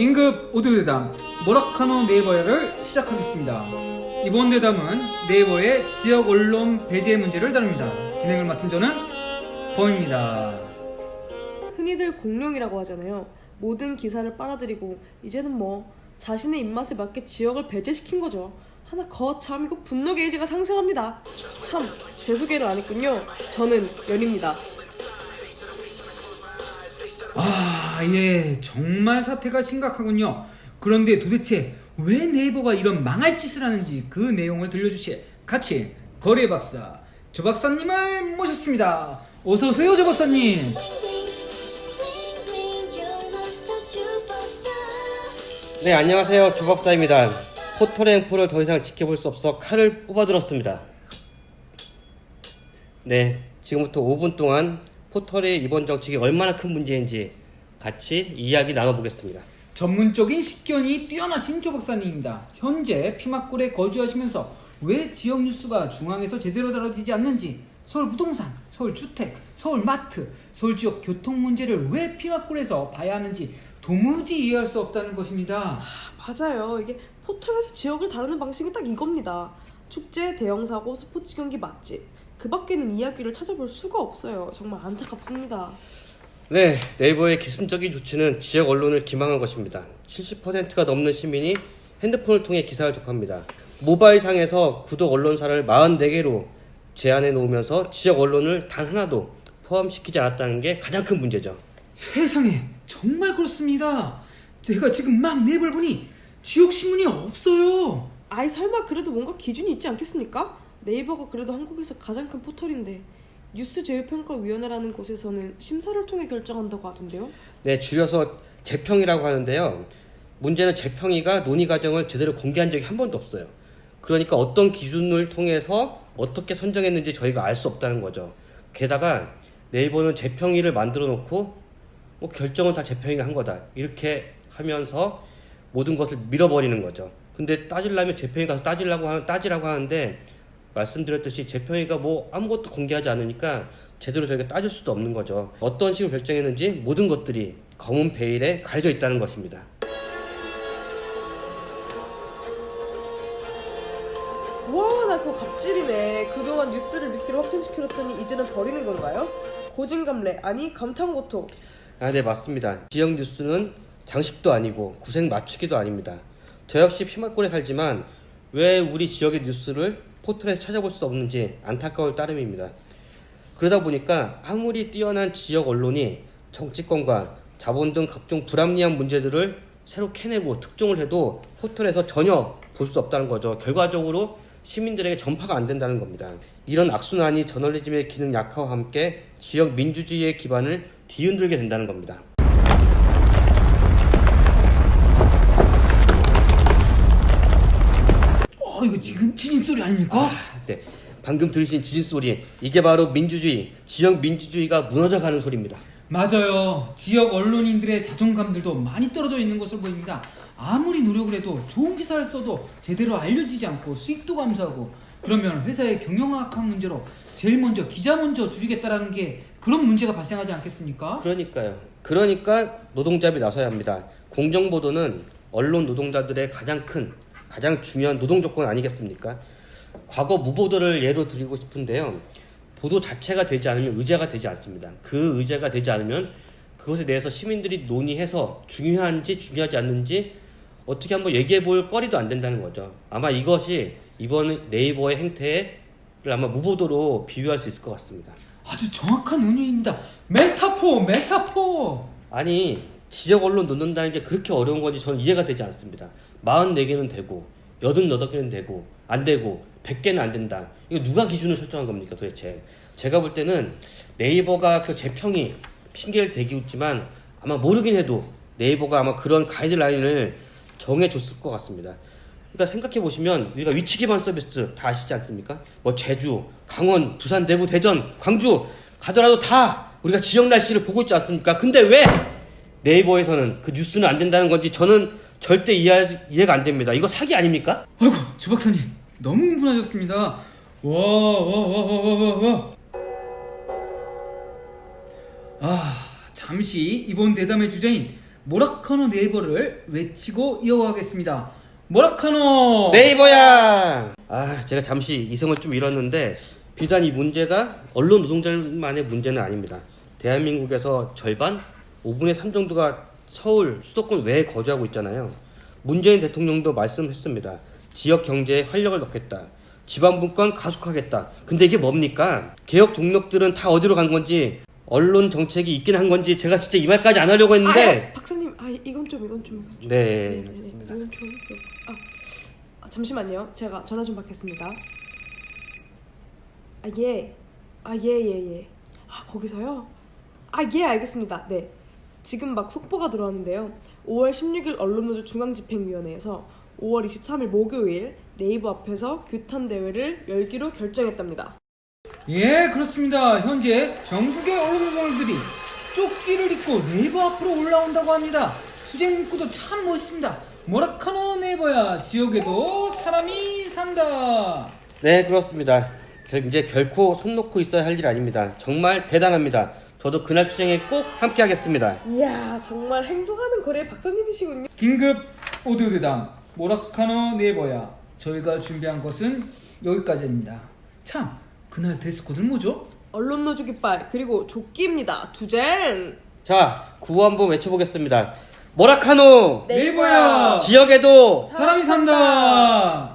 긴급 오디오대담 모라카노 네이버야를 시작하겠습니다. 이번 대담은 네이버의 지역 언론 배제 문제를 다룹니다. 진행을 맡은 저는 범입니다. 흔히들 공룡이라고 하잖아요. 모든 기사를 빨아들이고 이제는 뭐 자신의 입맛에 맞게 지역을 배제시킨 거죠. 하나 거참 이거 분노 게이지가 상승합니다. 참, 제 소개를 안 했군요. 저는 연입니다. 예, 정말 사태가 심각하군요. 그런데 도대체 왜 네이버가 이런 망할 짓을 하는지 그 내용을 들려주실 가치 거래 박사 조 박사님을 모셨습니다. 어서 오세요, 조 박사님. 네, 안녕하세요. 조 박사입니다. 포털의 횡포를 더 이상 지켜볼 수 없어 칼을 뽑아들었습니다. 네, 지금부터 5분 동안 포털의 이번 정책이 얼마나 큰 문제인지 같이 이야기 나눠보겠습니다. 전문적인 식견이 뛰어나신 조 박사님입니다. 현재 피막골에 거주하시면서 왜 지역 뉴스가 중앙에서 제대로 다뤄지지 않는지, 서울 부동산, 서울 주택, 서울 마트, 서울 지역 교통 문제를 왜 피막골에서 봐야 하는지 도무지 이해할 수 없다는 것입니다. 맞아요. 이게 포털에서 지역을 다루는 방식이 딱 이겁니다. 축제, 대형사고, 스포츠 경기, 맛집. 그 밖에는 이야기를 찾아볼 수가 없어요. 정말 안타깝습니다. 네, 네이버의 기습적인 조치는 지역 언론을 기망한 것입니다. 70%가 넘는 시민이 핸드폰을 통해 기사를 접합니다. 모바일상에서 구독 언론사를 44개로 제한해 놓으면서 지역 언론을 단 하나도 포함시키지 않았다는 게 가장 큰 문제죠. 세상에, 정말 그렇습니다. 제가 지금 막 네이버를 보니 지역 신문이 없어요. 아이 설마 그래도 뭔가 기준이 있지 않겠습니까? 네이버가 그래도 한국에서 가장 큰 포털인데 뉴스 제휴평가위원회라는 곳에서는 심사를 통해 결정한다고 하던데요? 네, 줄여서 재평이라고 하는데요. 문제는 재평이가 논의 과정을 제대로 공개한 적이 한 번도 없어요. 그러니까 어떤 기준을 통해서 어떻게 선정했는지 저희가 알 수 없다는 거죠. 게다가 네이버는 재평이를 만들어 놓고 결정은 다 재평이가 한 거다, 이렇게 하면서 모든 것을 밀어버리는 거죠. 근데 따지려면 재평이 가서 따지라고 하는데, 말씀드렸듯이 재평이가 아무것도 공개하지 않으니까 제대로 저희가 따질 수도 없는 거죠. 어떤 식으로 결정했는지 모든 것들이 검은 베일에 가려져 있다는 것입니다. 와, 나 그거 갑질이네. 그동안 뉴스를 믿기로 확정시켜놨더니 이제는 버리는 건가요? 고진감래, 아니 감탄고토. 네, 맞습니다. 지역 뉴스는 장식도 아니고 구색 맞추기도 아닙니다. 저 역시 피막골에 살지만 왜 우리 지역의 뉴스를 포털에서 찾아볼 수 없는지 안타까울 따름입니다. 그러다 보니까 아무리 뛰어난 지역 언론이 정치권과 자본 등 각종 불합리한 문제들을 새로 캐내고 특종을 해도 포털에서 전혀 볼 수 없다는 거죠. 결과적으로 시민들에게 전파가 안 된다는 겁니다. 이런 악순환이 저널리즘의 기능 약화와 함께 지역 민주주의의 기반을 뒤흔들게 된다는 겁니다. 이거 지금 지진 소리 아닙니까? 네, 방금 들으신 지진 소리, 이게 바로 민주주의, 지역 민주주의가 무너져가는 소리입니다. 맞아요. 지역 언론인들의 자존감들도 많이 떨어져 있는 것으로 보입니다. 아무리 노력을 해도 좋은 기사를 써도 제대로 알려지지 않고 수익도 감소하고, 그러면 회사의 경영악학 문제로 제일 먼저 기자 먼저 줄이겠다라는 게 그런 문제가 발생하지 않겠습니까? 그러니까요. 그러니까 노동조합이 나서야 합니다. 공정보도는 언론 노동자들의 가장 중요한 노동 조건 아니겠습니까? 과거 무보도를 예로 드리고 싶은데요. 보도 자체가 되지 않으면 의제가 되지 않습니다. 그 의제가 되지 않으면 그것에 대해서 시민들이 논의해서 중요한지 중요하지 않는지 어떻게 한번 얘기해 볼 거리도 안 된다는 거죠. 아마 이것이 이번 네이버의 행태를 아마 무보도로 비유할 수 있을 것 같습니다. 아주 정확한 은유입니다. 메타포. 아니, 지역 언론 놓는다는 게 그렇게 어려운 건지 저는 이해가 되지 않습니다. 44개는 되고 88개는 되고 안 되고 100개는 안 된다. 이거 누가 기준을 설정한 겁니까 도대체? 제가 볼 때는 네이버가 그 재평이 핑계를 대기웃지만 아마 모르긴 해도 네이버가 아마 그런 가이드라인을 정해줬을 것 같습니다. 그러니까 생각해보시면 우리가 위치 기반 서비스 다 아시지 않습니까? 제주, 강원, 부산, 대구, 대전, 광주 가더라도 다 우리가 지역 날씨를 보고 있지 않습니까? 근데 왜 네이버에서는 그 뉴스는 안 된다는 건지 저는 절대 이해가 안 됩니다. 이거 사기 아닙니까? 아이고, 조 박사님 너무 흥분하셨습니다. 와. 잠시 이번 대담의 주제인 모라카노 네이버를 외치고 이어가겠습니다. 모라카노 네이버야! 제가 잠시 이성을 좀 잃었는데 비단 이 문제가 언론 노동자만의 문제는 아닙니다. 대한민국에서 절반, 5분의 3 정도가 서울 수도권 외에 거주하고 있잖아요. 문재인 대통령도 말씀했습니다. 지역 경제에 활력을 넣겠다. 지방분권 가속하겠다. 근데 이게 뭡니까? 개혁 동력들은 다 어디로 간 건지, 언론 정책이 있긴 한 건지 제가 진짜 이 말까지 안 하려고 했는데 박사님, 이건 좀. 네. 이건 좀. 잠시만요. 제가 전화 좀 받겠습니다. 예. 거기서요? 예, 알겠습니다. 네. 지금 막 속보가 들어왔는데요. 5월 16일 언론노조 중앙집행위원회에서 5월 23일 목요일 네이버 앞에서 규탄 대회를 열기로 결정했답니다. 예, 그렇습니다. 현재 전국의 언론들이 조끼를 입고 네이버 앞으로 올라온다고 합니다. 투쟁 문구도 참 멋있습니다. 모라카노 네이버야, 지역에도 사람이 산다. 네, 그렇습니다. 이제 결코 손 놓고 있어야 할 일 아닙니다. 정말 대단합니다. 저도 그날 투쟁에 꼭 함께 하겠습니다. 이야, 정말 행동하는 거래 박사님이시군요. 긴급 오디오 대담 모라카노 네이버야. 저희가 준비한 것은 여기까지입니다. 참, 그날 드레스코드는 뭐죠? 언론노조 깃발 그리고 조끼입니다. 투쟁! 자, 구호 한번 외쳐보겠습니다. 모라카노 네이버야, 지역에도 사람이 산다.